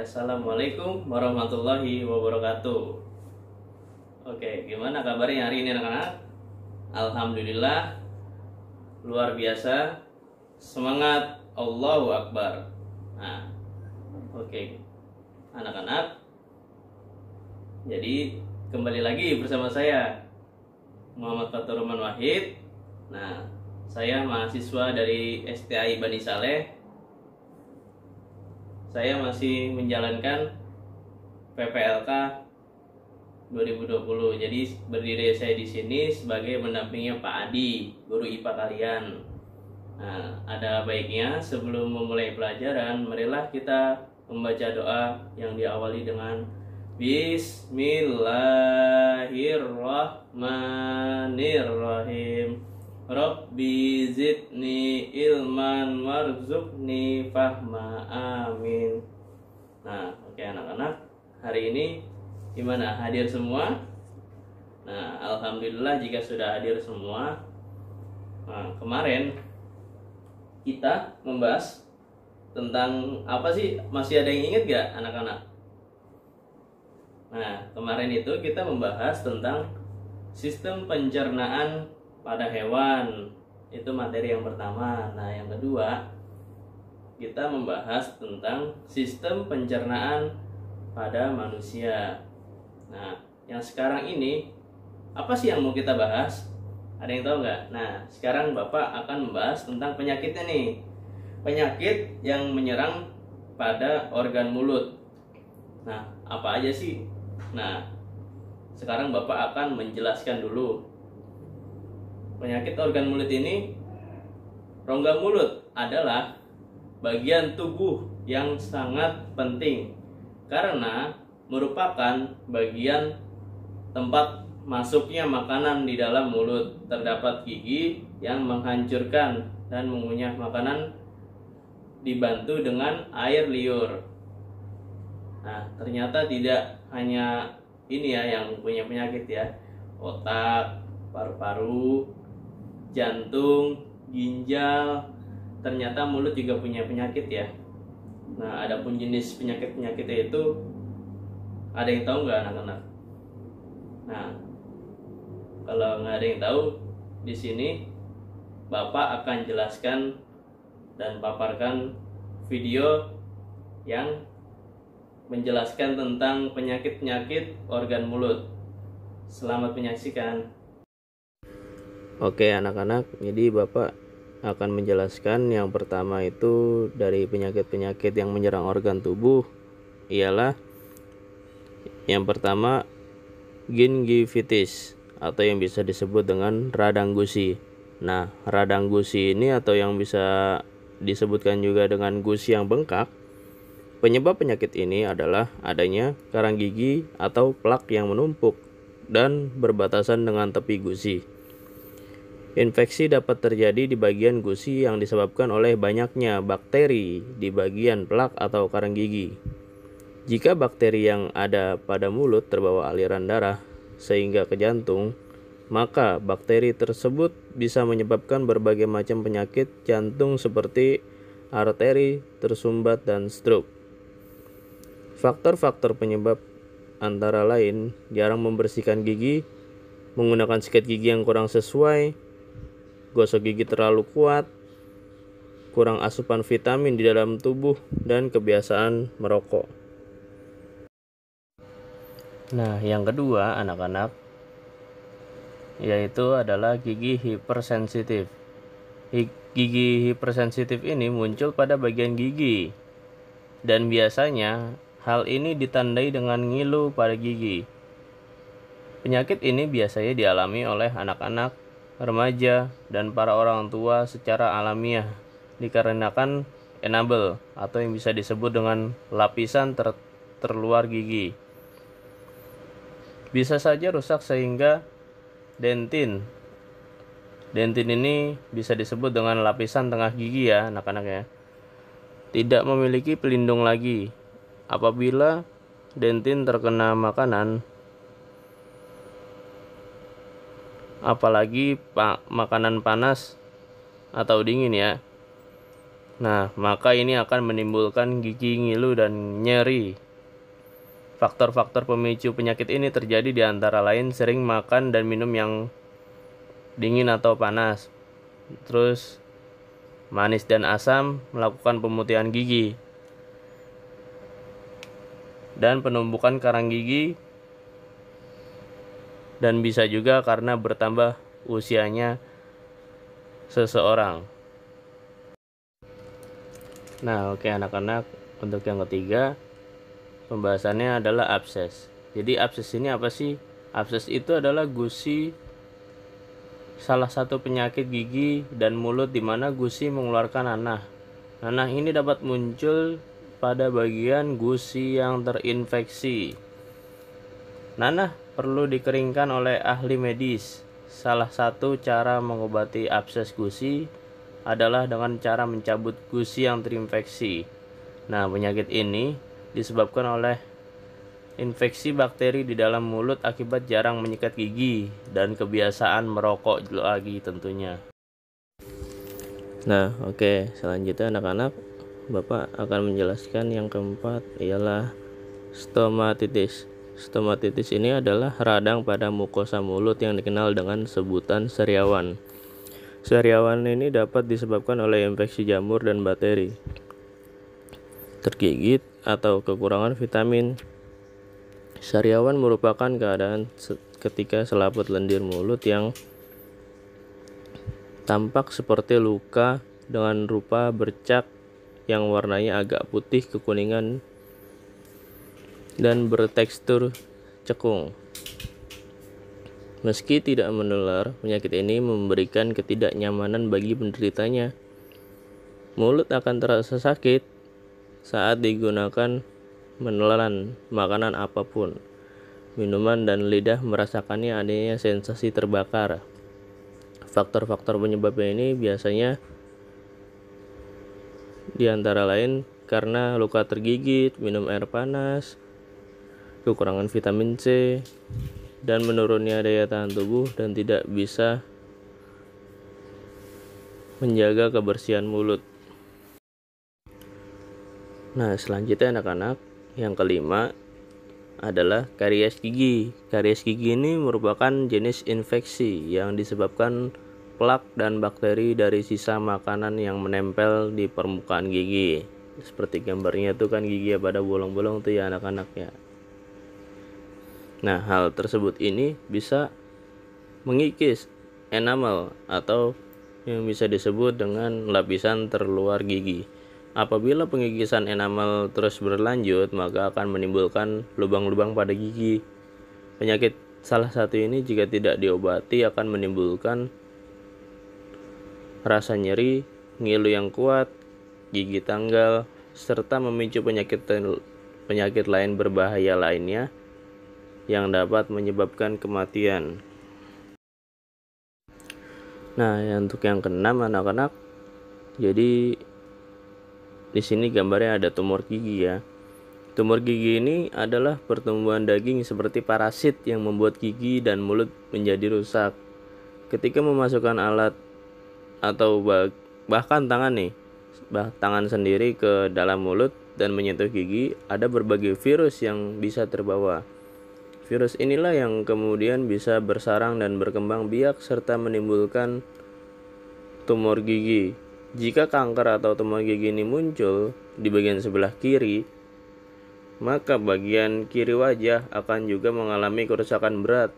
Assalamualaikum warahmatullahi wabarakatuh. Oke, gimana kabarnya hari ini anak-anak? Alhamdulillah, luar biasa. Semangat, Allahu Akbar. Nah, oke, anak-anak. Jadi kembali lagi bersama saya Muhammad Fatur Rahman Wahid. Nah, saya mahasiswa dari STAI Bani Saleh. Saya masih menjalankan PPLK 2020. Jadi berdiri saya di sini sebagai pendampingnya Pak Adi, guru IPA kalian. Nah, ada baiknya sebelum memulai pelajaran, marilah kita membaca doa yang diawali dengan Bismillahirrahmanirrahim. Rabbi zidni ilman warzuqni fahma, amin. Nah, oke anak-anak, hari ini gimana? Hadir semua? Nah, alhamdulillah jika sudah hadir semua. Nah, kemarin kita membahas tentang apa sih? Masih ada yang ingat gak anak-anak? Nah, kemarin itu kita membahas tentang sistem pencernaan pada hewan. Itu materi yang pertama. Nah, yang kedua kita membahas tentang sistem pencernaan pada manusia. Nah, yang sekarang ini apa sih yang mau kita bahas? Ada yang tahu nggak? Nah, sekarang Bapak akan membahas tentang penyakitnya nih. Penyakit yang menyerang pada organ mulut. Nah, apa aja sih? Nah, sekarang Bapak akan menjelaskan dulu. Penyakit organ mulut ini, rongga mulut adalah bagian tubuh yang sangat penting karena merupakan bagian tempat masuknya makanan di dalam mulut. Terdapat gigi yang menghancurkan dan mengunyah makanan dibantu dengan air liur. Nah, ternyata tidak hanya ini ya yang punya penyakit ya. Otak, paru-paru, jantung, ginjal, ternyata mulut juga punya penyakit ya. Nah, adapun jenis penyakit-penyakitnya itu ada yang tahu nggak anak-anak? Nah, kalau nggak ada yang tahu, di sini Bapak akan jelaskan dan paparkan video yang menjelaskan tentang penyakit-penyakit organ mulut. Selamat menyaksikan. Oke anak-anak, jadi Bapak akan menjelaskan yang pertama itu dari penyakit-penyakit yang menyerang organ tubuh ialah yang pertama gingivitis atau yang bisa disebut dengan radang gusi. Nah, radang gusi ini atau yang bisa disebutkan juga dengan gusi yang bengkak, penyebab penyakit ini adalah adanya karang gigi atau plak yang menumpuk dan berbatasan dengan tepi gusi. Infeksi dapat terjadi di bagian gusi yang disebabkan oleh banyaknya bakteri di bagian plak atau karang gigi. Jika bakteri yang ada pada mulut terbawa aliran darah sehingga ke jantung, maka bakteri tersebut bisa menyebabkan berbagai macam penyakit jantung seperti arteri tersumbat dan stroke. Faktor-faktor penyebab antara lain jarang membersihkan gigi, menggunakan sikat gigi yang kurang sesuai, gosok gigi terlalu kuat, kurang asupan vitamin di dalam tubuh, dan kebiasaan merokok. Nah, yang kedua anak-anak yaitu adalah gigi hipersensitif. Gigi hipersensitif ini muncul pada bagian gigi dan biasanya hal ini ditandai dengan ngilu pada gigi. Penyakit ini biasanya dialami oleh anak-anak, remaja, dan para orang tua secara alamiah dikarenakan enamel atau yang bisa disebut dengan lapisan terluar gigi. Bisa saja rusak sehingga dentin ini bisa disebut dengan lapisan tengah gigi ya anak-anak ya, tidak memiliki pelindung lagi. Apabila dentin terkena makanan, apalagi makanan panas atau dingin ya, Nah, maka ini akan menimbulkan gigi ngilu dan nyeri. Faktor-faktor pemicu penyakit ini terjadi di antara lain sering makan dan minum yang dingin atau panas. Terus manis dan asam, melakukan pemutihan gigi, dan penumbukan karang gigi, dan bisa juga karena bertambah usianya seseorang. Nah, oke anak-anak, untuk yang ketiga pembahasannya adalah abses. Jadi abses ini apa sih? Abses itu adalah gusi salah satu penyakit gigi dan mulut di mana gusi mengeluarkan nanah. Nanah ini dapat muncul pada bagian gusi yang terinfeksi. Nanah perlu dikeringkan oleh ahli medis. Salah satu cara mengobati abses gusi adalah dengan cara mencabut gusi yang terinfeksi. Nah, penyakit ini disebabkan oleh infeksi bakteri di dalam mulut akibat jarang menyikat gigi dan kebiasaan merokok lagi tentunya. Nah, oke, selanjutnya anak-anak, Bapak akan menjelaskan yang keempat ialah stomatitis. Stomatitis ini adalah radang pada mukosa mulut yang dikenal dengan sebutan sariawan. Sariawan ini dapat disebabkan oleh infeksi jamur dan bakteri, tergigit, atau kekurangan vitamin. Sariawan merupakan keadaan ketika selaput lendir mulut yang tampak seperti luka dengan rupa bercak yang warnanya agak putih kekuningan dan bertekstur cekung. Meski tidak menular, penyakit ini memberikan ketidaknyamanan bagi penderitanya. Mulut akan terasa sakit saat digunakan menelan makanan apapun, minuman, dan lidah merasakannya adanya sensasi terbakar. Faktor-faktor penyebabnya ini biasanya diantara lain karena luka tergigit, minum air panas, kekurangan vitamin C, dan menurunnya daya tahan tubuh dan tidak bisa menjaga kebersihan mulut. Nah, selanjutnya anak-anak, yang kelima adalah karies gigi. Karies gigi ini merupakan jenis infeksi yang disebabkan plak dan bakteri dari sisa makanan yang menempel di permukaan gigi. Seperti gambarnya tuh kan gigi pada bolong-bolong tuh ya anak-anak ya. Nah, hal tersebut ini bisa mengikis enamel atau yang bisa disebut dengan lapisan terluar gigi. Apabila pengikisan enamel terus berlanjut, maka akan menimbulkan lubang-lubang pada gigi. Penyakit salah satu ini jika tidak diobati akan menimbulkan rasa nyeri, ngilu yang kuat, gigi tanggal, serta memicu penyakit lain berbahaya lainnya yang dapat menyebabkan kematian. Nah, untuk yang keenam anak-anak, jadi di sini gambarnya ada tumor gigi ya. Tumor gigi ini adalah pertumbuhan daging seperti parasit yang membuat gigi dan mulut menjadi rusak. Ketika memasukkan alat atau bahkan tangan sendiri ke dalam mulut dan menyentuh gigi, ada berbagai virus yang bisa terbawa. Virus inilah yang kemudian bisa bersarang dan berkembang biak serta menimbulkan tumor gigi. Jika kanker atau tumor gigi ini muncul di bagian sebelah kiri, maka bagian kiri wajah akan juga mengalami kerusakan berat.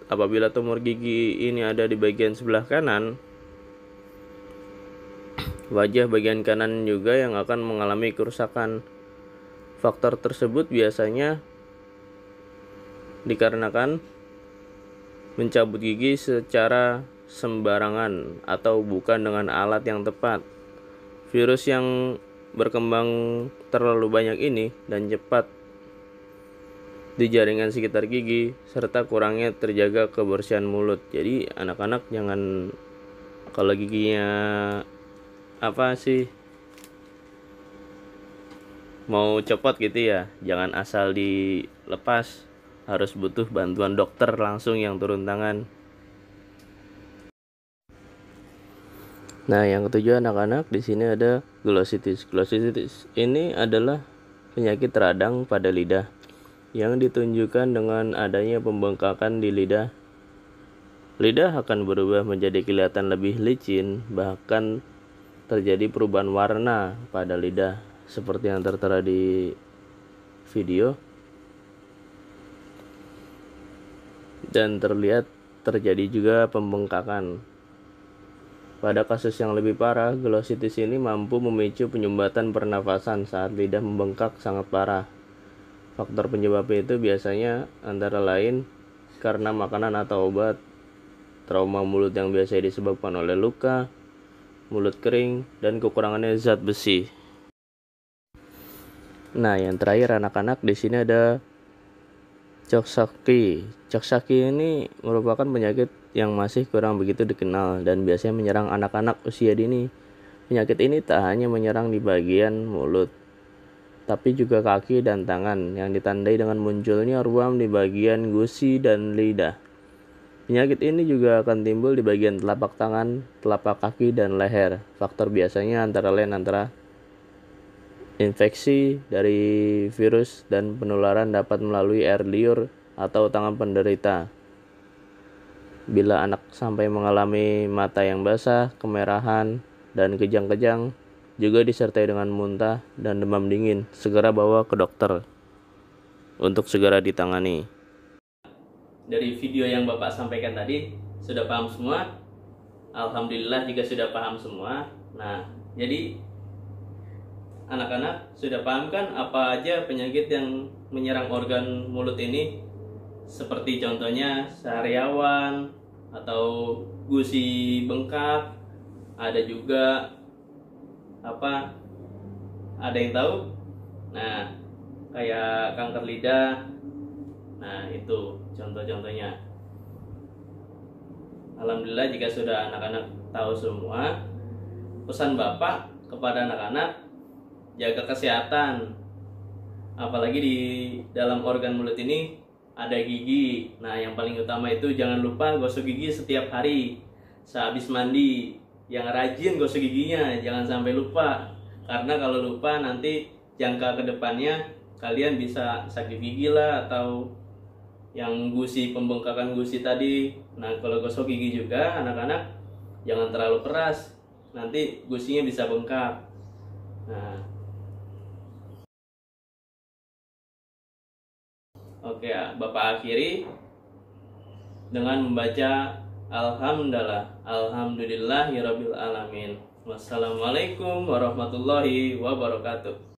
Apabila tumor gigi ini ada di bagian sebelah kanan, wajah bagian kanan juga yang akan mengalami kerusakan. Faktor tersebut biasanya dikarenakan mencabut gigi secara sembarangan atau bukan dengan alat yang tepat. Virus yang berkembang terlalu banyak ini dan cepat di jaringan sekitar gigi serta kurangnya terjaga kebersihan mulut. Jadi anak-anak jangan kalau giginya mau copot gitu ya, jangan asal dilepas, harus butuh bantuan dokter langsung yang turun tangan. Nah, yang ketujuh anak-anak, di sini ada glositis. Glositis ini adalah penyakit radang pada lidah yang ditunjukkan dengan adanya pembengkakan di lidah. Lidah akan berubah menjadi kelihatan lebih licin, bahkan terjadi perubahan warna pada lidah seperti yang tertera di video, dan terlihat terjadi juga pembengkakan. Pada kasus yang lebih parah, glositis ini mampu memicu penyumbatan pernafasan saat lidah membengkak sangat parah. Faktor penyebabnya itu biasanya antara lain karena makanan atau obat, trauma mulut yang biasanya disebabkan oleh luka, mulut kering, dan kekurangannya zat besi. Nah, yang terakhir anak-anak, di sini ada Coxsackie. Coxsackie ini merupakan penyakit yang masih kurang begitu dikenal dan biasanya menyerang anak-anak usia dini. Penyakit ini tak hanya menyerang di bagian mulut, tapi juga kaki dan tangan yang ditandai dengan munculnya ruam di bagian gusi dan lidah. Penyakit ini juga akan timbul di bagian telapak tangan, telapak kaki, dan leher. Faktor biasanya antara lain infeksi dari virus dan penularan dapat melalui air liur atau tangan penderita. Bila anak sampai mengalami mata yang basah, kemerahan, dan kejang-kejang, juga disertai dengan muntah dan demam dingin, segera bawa ke dokter untuk segera ditangani. Dari video yang Bapak sampaikan tadi, sudah paham semua? Alhamdulillah jika sudah paham semua. Nah, jadi anak-anak sudah paham kan apa aja penyakit yang menyerang organ mulut ini? Seperti contohnya sariawan atau gusi bengkak, ada juga ada yang tahu? Nah, kayak kanker lidah. Nah, itu contoh-contohnya. Alhamdulillah jika sudah anak-anak tahu semua. Pesan Bapak kepada anak-anak, jaga kesehatan. Apalagi di dalam organ mulut ini ada gigi. Nah, yang paling utama itu jangan lupa gosok gigi setiap hari. Sehabis mandi, yang rajin gosok giginya, jangan sampai lupa. Karena kalau lupa nanti jangka kedepannya kalian bisa sakit gigi lah, atau yang gusi, pembengkakan gusi tadi. Nah, kalau gosok gigi juga anak-anak jangan terlalu keras, nanti gusinya bisa bengkak. Nah, oke, Bapak akhiri dengan membaca Alhamdulillahirabbil alamin. Wassalamualaikum warahmatullahi wabarakatuh.